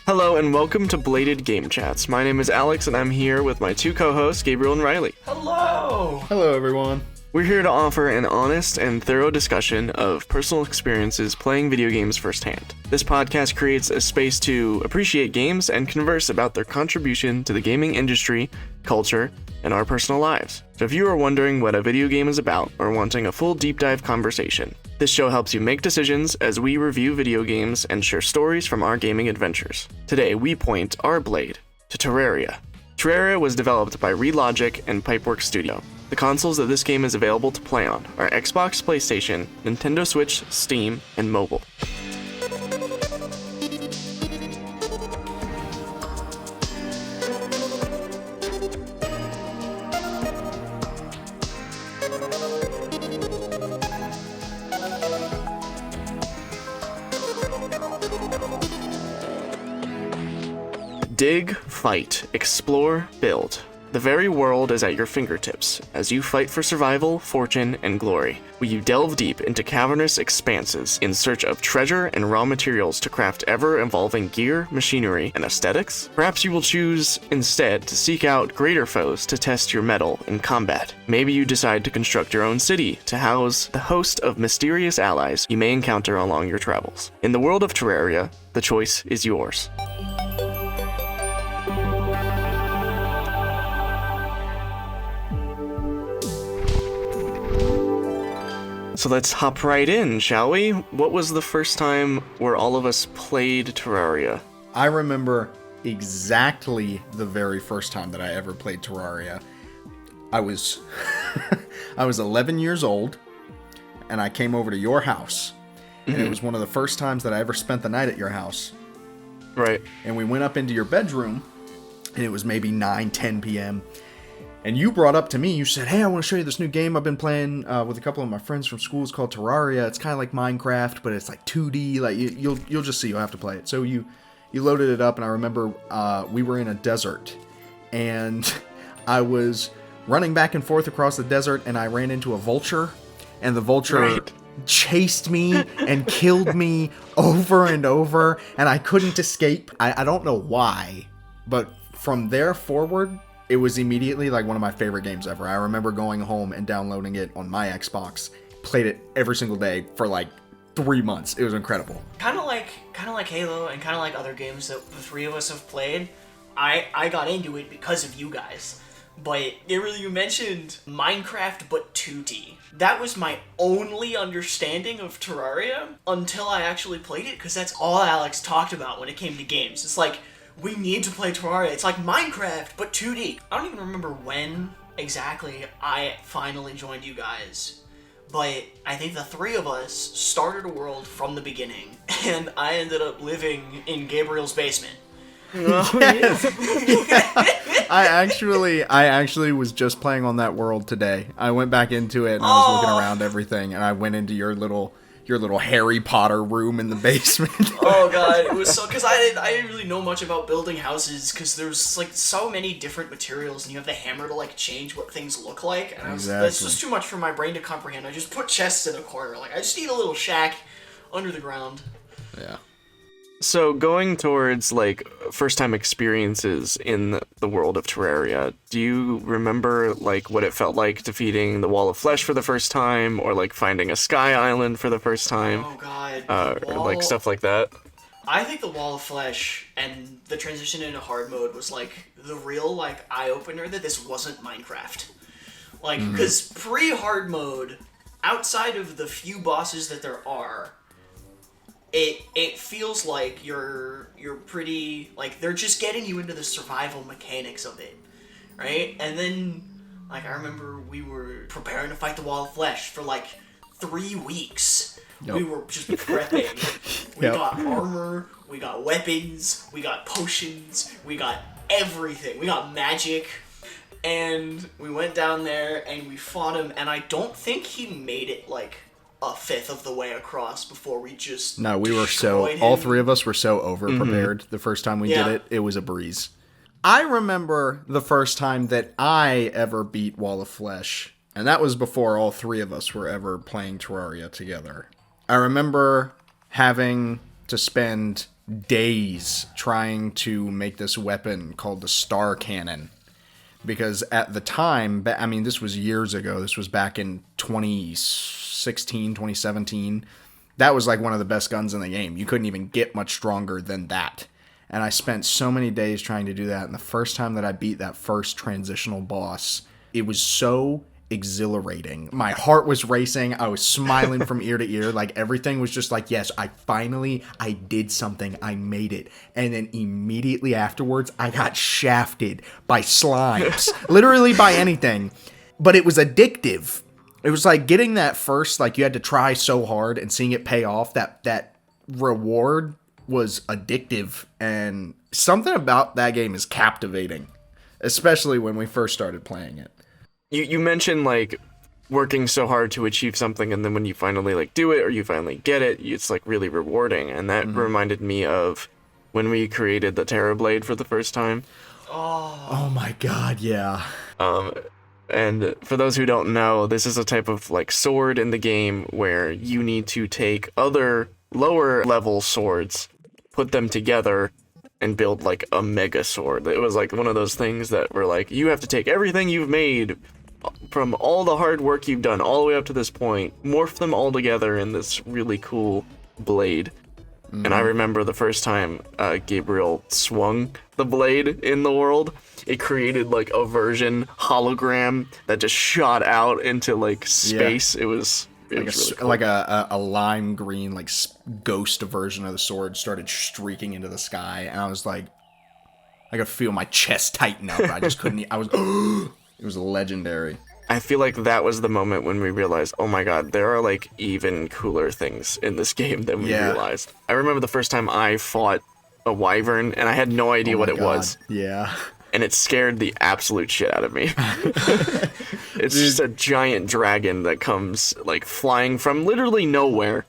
Hello and welcome to Bladed Game Chats. My name is Alex and I'm here with my two co-hosts, Gabriel and Riley. Hello! Hello, everyone. We're here to offer an honest and thorough discussion of personal experiences playing video games firsthand. This podcast creates a space to appreciate games and converse about their contribution to the gaming industry, culture, and our personal lives. So if you are wondering what a video game is about or wanting a full deep dive conversation, this show helps you make decisions as we review video games and share stories from our gaming adventures. Today, we point our blade to Terraria. Terraria was developed by Relogic and Pipeworks Studio. The consoles that this game is available to play on are Xbox, PlayStation, Nintendo Switch, Steam, and mobile. Dig, fight, explore, build. The very world is at your fingertips as you fight for survival, fortune, and glory. Will you delve deep into cavernous expanses in search of treasure and raw materials to craft ever-evolving gear, machinery, and aesthetics? Perhaps you will choose instead to seek out greater foes to test your mettle in combat. Maybe you decide to construct your own city to house the host of mysterious allies you may encounter along your travels. In the world of Terraria, the choice is yours. So let's hop right in, shall we? What was the first time where all of us played Terraria? I remember exactly the very first time that I ever played Terraria. I was I was 11 years old, and I came over to your house. And it was one of the first times that I ever spent the night at your house. Right. And we went up into your bedroom, and it was maybe 9-10 p.m., and you brought up to me, you said, hey, I want to show you this new game I've been playing with a couple of my friends from school. It's called Terraria. It's kind of like Minecraft, but it's like 2D. Like you'll just see. You'll have to play it. So you loaded it up, and I remember we were in a desert, and I was running back and forth across the desert, and I ran into a vulture, and the vulture chased me and killed me over and over, and I couldn't escape. I don't know why, but from there forward, it was immediately like one of my favorite games ever. I remember going home and downloading it on my Xbox. Played it every single day for like 3 months. It was incredible. Kind of like Halo and kind of like other games that the three of us have played. I got into it because of you guys. But Gabriel, you mentioned Minecraft but 2D. That was my only understanding of Terraria until I actually played it, because that's all Alex talked about when it came to games. It's like, we need to play Terraria. It's like Minecraft, but 2D. I don't even remember when exactly I finally joined you guys, but I think the three of us started a world from the beginning, and I ended up living in Gabriel's basement. Yes. I actually was just playing on that world today. I went back into it, and I was looking around everything, and I went into your little Harry Potter room in the basement. Oh god, it was so, because I didn't really know much about building houses, because there's like so many different materials, and you have the hammer to like change what things look like, and that's just too much for my brain to comprehend. I just put chests in a corner, like I just need a little shack under the ground. Yeah. So going towards like first time experiences in the world of Terraria, do you remember like what it felt like defeating the Wall of Flesh for the first time, or like finding a sky island for the first time? Oh god. Or like stuff like that? I think the Wall of Flesh and the transition into hard mode was like the real like eye-opener that this wasn't Minecraft. Like, because pre-hard mode, outside of the few bosses that there are, it feels like you're pretty, like, they're just getting you into the survival mechanics of it, right? And then, like, I remember we were preparing to fight the Wall of Flesh for, like, 3 weeks. Yep. We were just prepping. We got armor, we got weapons, we got potions, we got everything. We got magic. And we went down there and we fought him, and I don't think he made it, like, a fifth of the way across before we just No, we were so... him. All three of us were so over-prepared the first time we did it. It was a breeze. I remember the first time that I ever beat Wall of Flesh. And that was before all three of us were ever playing Terraria together. I remember having to spend days trying to make this weapon called the Star Cannon. Because at the time, I mean, this was years ago. This was back in 2016, 2017. That was like one of the best guns in the game. You couldn't even get much stronger than that. And I spent so many days trying to do that. And the first time that I beat that first transitional boss, it was so exhilarating. My heart was racing. I was smiling from ear to ear. Like, everything was just like, yes, I did something. I made it. And then immediately afterwards, I got shafted by slimes. Literally by anything. But it was addictive. It was like getting that first, like, you had to try so hard and seeing it pay off. That reward was addictive. And something about that game is captivating. Especially when we first started playing it. You mentioned, like, working so hard to achieve something, and then when you finally, like, do it, or you finally get it, it's, like, really rewarding. And that reminded me of when we created the Terra Blade for the first time. Oh my god, yeah. And for those who don't know, this is a type of, like, sword in the game where you need to take other lower-level swords, put them together, and build, like, a mega sword. It was, like, one of those things that were, like, you have to take everything you've made from all the hard work you've done all the way up to this point, morph them all together in this really cool blade. And I remember the first time Gabriel swung the blade in the world, it created, like, a version hologram that just shot out into, like, space. Yeah. It was really cool. Like a lime green, like, ghost version of the sword started streaking into the sky, and I was like, I could feel my chest tighten up. I just couldn't. I was. It was legendary. I feel like that was the moment when we realized, oh my god, there are, like, even cooler things in this game than we realized. I remember the first time I fought a wyvern, and I had no idea what it was. Yeah. And it scared the absolute shit out of me. It's just a giant dragon that comes, like, flying from literally nowhere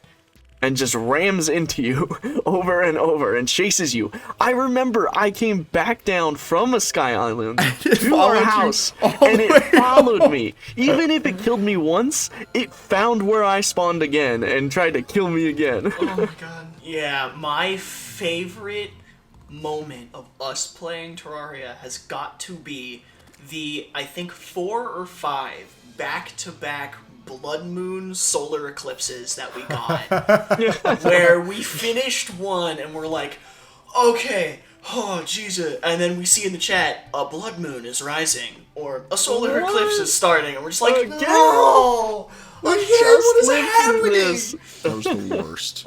and just rams into you over and over and chases you. I remember I came back down from a sky island to our house, and it followed me. Even if it killed me once, it found where I spawned again and tried to kill me again. Oh my god. Yeah, my favorite moment of us playing Terraria has got to be the, I think, 4 or 5 back-to-back blood moon solar eclipses that we got. Where we finished one and we're like, okay, oh Jesus, and then we see in the chat, a blood moon is rising, or a solar eclipse is starting, and we're just like, no! What is happening? That was the worst.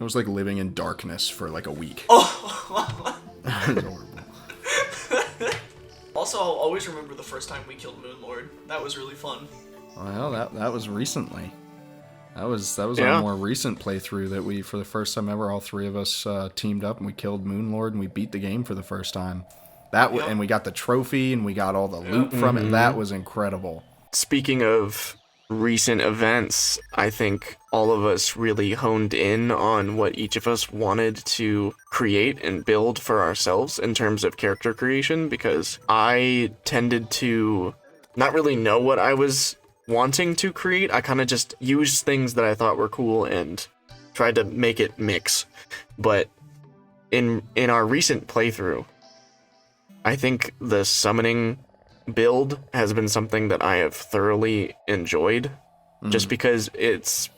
It was like living in darkness for like a week. Oh. It was horrible. Also, I'll always remember the first time we killed Moonlord. That was really fun. Well, that was recently. That was our more recent playthrough that we, for the first time ever, all three of us teamed up and we killed Moonlord and we beat the game for the first time. And we got the trophy and we got all the loot from it. That was incredible. Speaking of recent events, I think all of us really honed in on what each of us wanted to create and build for ourselves in terms of character creation, because I tended to not really know what I was wanting to create. I kind of just used things that I thought were cool and tried to make it mix. But in our recent playthrough, I think the summoning build has been something that I have thoroughly enjoyed, just because is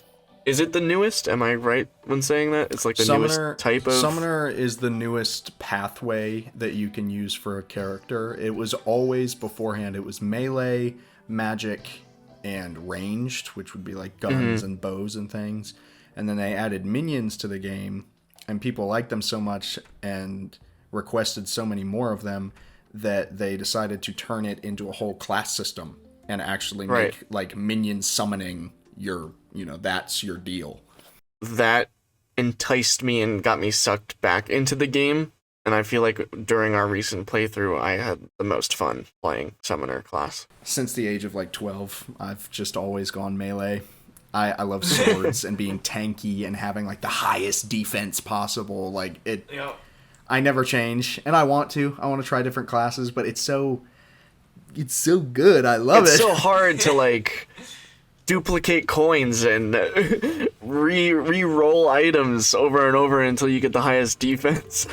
it the newest? Am I right when saying that? It's like the newest type of... Summoner is the newest pathway that you can use for a character. It was always, beforehand, it was melee, magic, and ranged, which would be like guns and bows and things. And then they added minions to the game, and people liked them so much and requested so many more of them that they decided to turn it into a whole class system and actually make like minion summoning that's your deal. That enticed me and got me sucked back into the game, and I feel like during our recent playthrough I had the most fun playing summoner class. Since the age of like 12, I've just always gone melee. I love swords and being tanky and having like the highest defense possible. Like I never change, and I want to try different classes, but it's so it's so good. I love It's it. so hard to like duplicate coins and re-roll items over and over until you get the highest defense.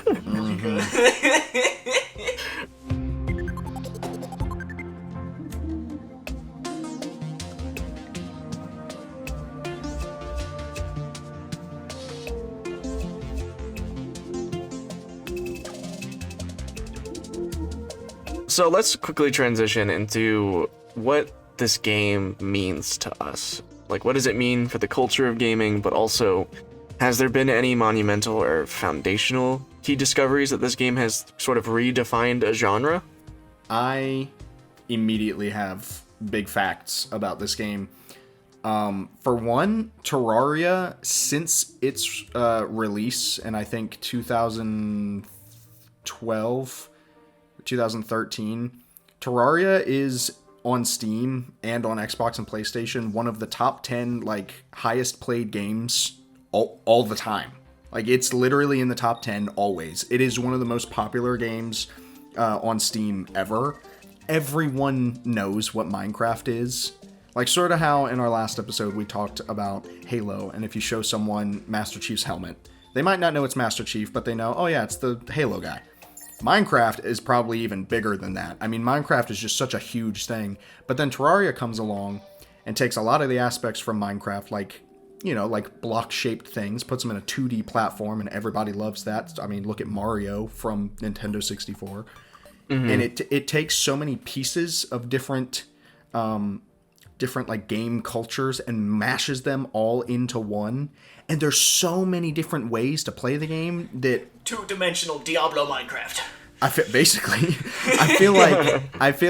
So let's quickly transition into what this game means to us. Like, what does it mean for the culture of gaming, but also, has there been any monumental or foundational key discoveries that this game has sort of redefined a genre? I immediately have big facts about this game. For one, Terraria, since its release in I think 2012, 2013, Terraria is on Steam and on Xbox and PlayStation one of the top 10 like highest played games all the time. Like, it's literally in the top 10 always. It is one of the most popular games on Steam ever. Everyone knows what Minecraft is. Like, sort of how in our last episode we talked about Halo, and if you show someone Master Chief's helmet, they might not know it's Master Chief, but they know, oh yeah, it's the Halo guy. Minecraft is probably even bigger than that. I mean, Minecraft is just such a huge thing. But then Terraria comes along and takes a lot of the aspects from Minecraft, like, you know, like block-shaped things, puts them in a 2D platform, and everybody loves that. I mean, look at Mario from Nintendo 64. Mm-hmm. And it takes so many pieces of different like game cultures and mashes them all into one. And there's so many different ways to play the game that two-dimensional Diablo Minecraft. I feel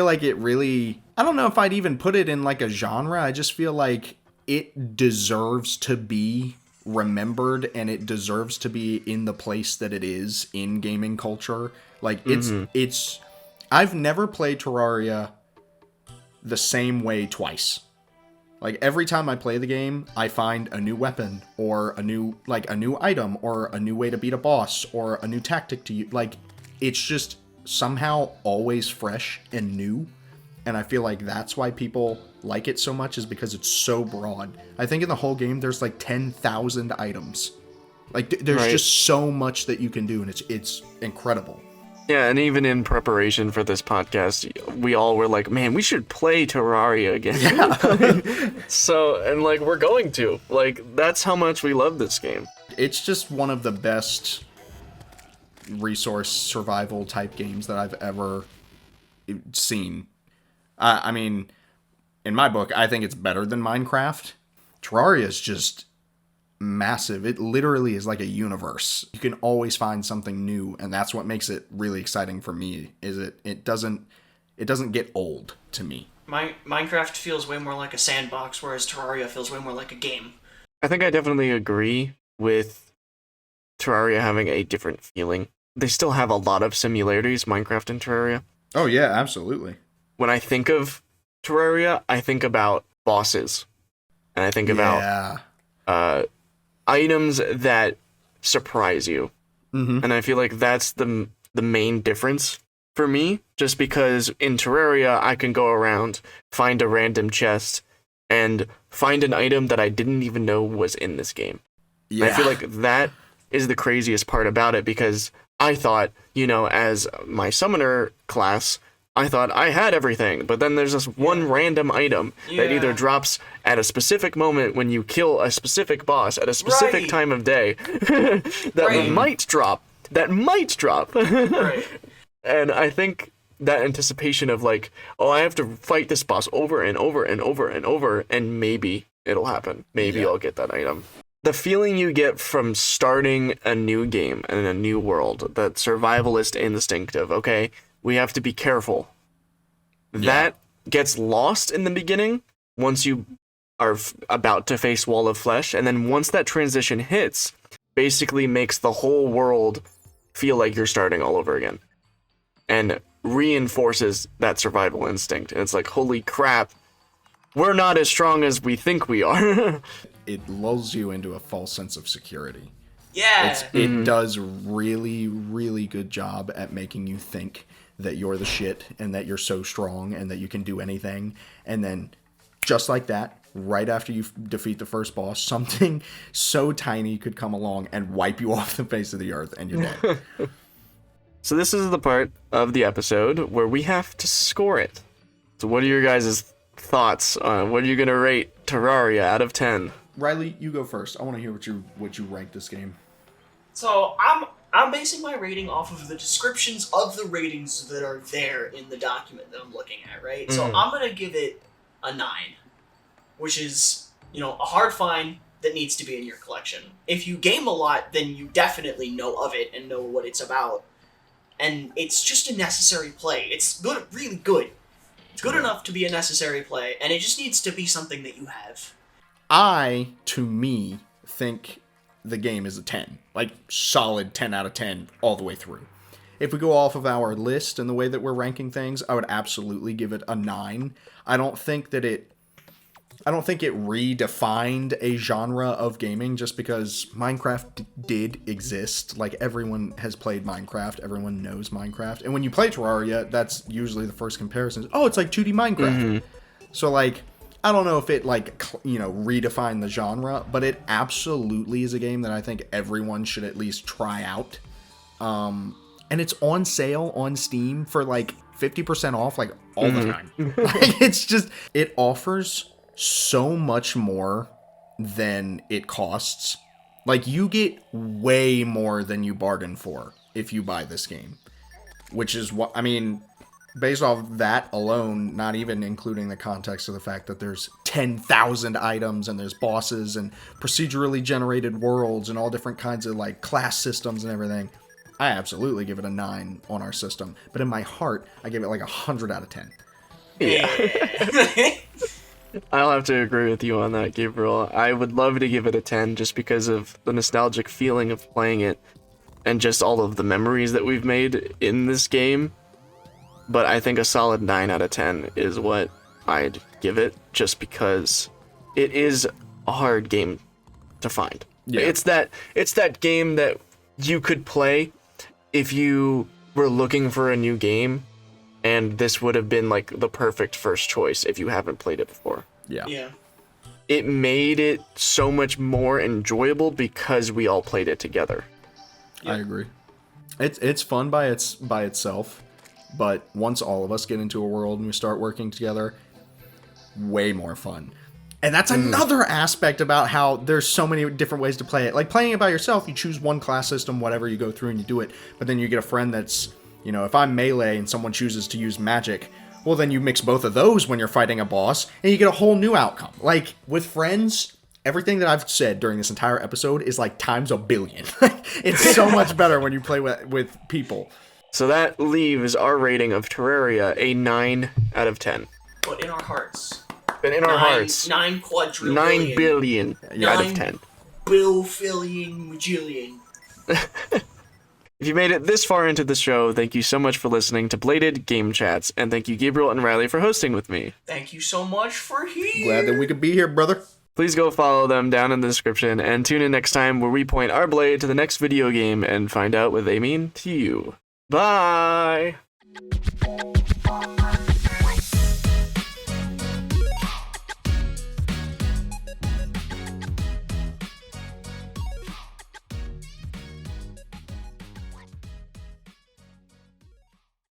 like it really, I don't know if I'd even put it in like a genre. I just feel like it deserves to be remembered, and it deserves to be in the place that it is in gaming culture. Like, it's I've never played Terraria the same way twice. Like, every time I play the game, I find a new weapon, or a new item, or a new way to beat a boss, or a new tactic to use. Like, it's just somehow always fresh and new. And I feel like that's why people like it so much, is because it's so broad. I think in the whole game, there's like 10,000 items. Like, there's just so much that you can do, and it's incredible. Yeah, and even in preparation for this podcast, we all were like, man, we should play Terraria again. Yeah. So, and like, we're going to. Like, that's how much we love this game. It's just one of the best resource survival type games that I've ever seen. I mean, in my book, I think it's better than Minecraft. Terraria is just massive. It literally is like a universe. You can always find something new, and that's what makes it really exciting for me. Is it doesn't get old to me. Minecraft feels way more like a sandbox, whereas Terraria feels way more like a game. I think I definitely agree with Terraria having a different feeling. They still have a lot of similarities, Minecraft and Terraria. Oh yeah, absolutely. When I think of Terraria, I think about bosses, and I think about items that surprise you. Mm-hmm. And I feel like that's the main difference for me, just because in Terraria I can go around, find a random chest, and find an item that I didn't even know was in this game. Yeah. And I feel like that is the craziest part about it, because I thought, you know, as my summoner class, I thought I had everything, but then there's this one random item that either drops at a specific moment when you kill a specific boss at a specific time of day that might drop. Right. And I think that anticipation of like, oh, I have to fight this boss over and over and over and over, and maybe it'll happen. Maybe I'll get that item. The feeling you get from starting a new game and a new world, that survivalist instinct of, okay, we have to be careful. That gets lost in the beginning once you are about to face Wall of Flesh, and then once that transition hits, basically makes the whole world feel like you're starting all over again. And reinforces that survival instinct. And it's like, holy crap, we're not as strong as we think we are. It lulls you into a false sense of security. Yeah. It does really, really good job at making you think that you're the shit and that you're so strong and that you can do anything. And then just like that, right after you defeat the first boss, something so tiny could come along and wipe you off the face of the earth and you're dead. So this is the part of the episode where we have to score it. So what are your guys' thoughts on what are you going to rate Terraria out of 10? Riley, you go first. I want to hear what you rank this game. So I'm basing my rating off of the descriptions of the ratings that are there in the document that I'm looking at, right? So I'm gonna give it a 9, which is, a hard find that needs to be in your collection. If you game a lot, then you definitely know of it and know what it's about. And it's just a necessary play. It's good, really good. It's good enough to be a necessary play, and it just needs to be something that you have. To me, think the game is a 10. Like, solid 10 out of 10 all the way through. If we go off of our list and the way that we're ranking things, I would absolutely give it a 9. I don't think it redefined a genre of gaming just because Minecraft did exist. Like, everyone has played Minecraft. Everyone knows Minecraft. And when you play Terraria, that's usually the first comparison. Oh, it's like 2D Minecraft. Mm-hmm. So, like, I don't know if it, redefined the genre, but it absolutely is a game that I think everyone should at least try out. And it's on sale on Steam for, 50% off, all the time. It offers so much more than it costs. You get way more than you bargain for if you buy this game. Which is what, based off that alone, not even including the context of the fact that there's 10,000 items and there's bosses and procedurally generated worlds and all different kinds of class systems and everything, I absolutely give it a 9 on our system. But in my heart, I give it 100 out of 10. Yeah. I'll have to agree with you on that, Gabriel. I would love to give it a 10 just because of the nostalgic feeling of playing it and just all of the memories that we've made in this game. But I think a solid 9 out of 10 is what I'd give it, just because it is a hard game to find. Yeah. It's that game that you could play if you were looking for a new game, and this would have been the perfect first choice if you haven't played it before. Yeah. It made it so much more enjoyable because we all played it together. I agree. It's fun by itself. But once all of us get into a world and we start working together, way more fun. And that's another aspect about how there's so many different ways to play it. Playing it by yourself, you choose one class system, whatever, you go through and you do it. But then you get a friend that's, if I'm melee and someone chooses to use magic, well, then you mix both of those when you're fighting a boss, and you get a whole new outcome. With friends, everything that I've said during this entire episode is times a billion. It's so much better when you play with people. So that leaves our rating of Terraria a 9 out of 10. But in our hearts. 9 quadrillion. 9 billion out of 10. Bilfillion majillion. If you made it this far into the show, thank you so much for listening to Bladed Game Chats, and thank you Gabriel and Riley for hosting with me. Thank you so much for here. Glad that we could be here, brother. Please go follow them down in the description, and tune in next time where we point our blade to the next video game and find out what they mean to you. Bye!